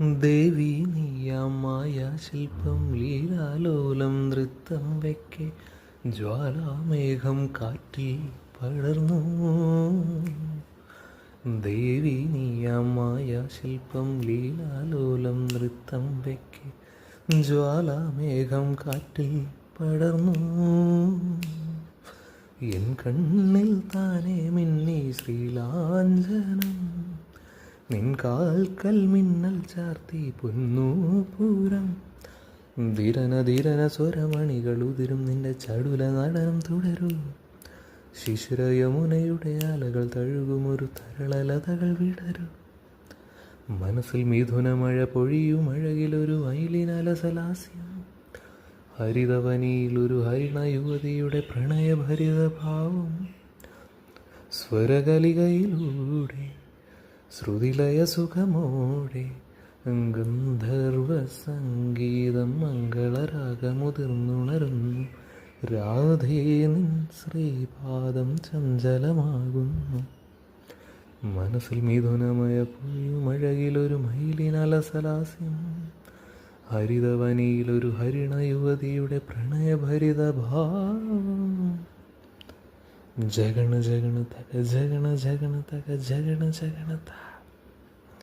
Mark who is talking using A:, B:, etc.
A: ദേവി നീയാമായ ശില്പം ലീലാലോലം നൃത്തം വെക്കെ ജ്വാലാമേഘം കാറ്റിൽ പടർന്നു. ദേവി നീയാമായ ശില്പം ലീലാലോലം നൃത്തം വെക്കെ ജ്വാലാമേഘം കാറ്റിൽ പടർന്നു. എൻ കണ്ണിൽ താനെ മിന്നി ശ്രീലാഞ്ജനം, നിൻ കാൽക്കൽ മിന്നൽ ചാർത്തി പൊന്നൂപുരം. ധീരന ധീരന സ്വരമണികൾ ഉതിരും നിന്റെ ചടുല നടനം തുടരൂ. ശിശിര യമുനയുടെ ആലകൾ തഴുകുമൊരു തരളലതകൾ വിടരൂ. മനസ്സിൽ മിഥുനമഴ പൊഴിയും അഴകിലൊരു ഐലിനലസലാസ്യം. ഹരിതവനിയിലൊരു ഹരിണ യുവതിയുടെ പ്രണയഭരിത ഭാവം. സ്വരകലികയിലൂടെ ശ്രുതിലയ സുഖമോടെ ഗന്ധർവ സംഗീതം മംഗളരാഗമുതിർന്നുണരുന്നു. രാധേ നിൻ ശ്രീപാദം ചഞ്ചലമാകുന്നു. മനസ്സിൽ മിഥുനമയ പൊഴിയുമഴകിലൊരു മയിലിനലസലാസ്യം. ഹരിതവനിയിലൊരു ഹരിണ യുവതിയുടെ പ്രണയഭരിത ഭാവം. ജഗണ ജഗണ തക ജഗണ ജഗണ തക ജഗണ ജഗണ ത.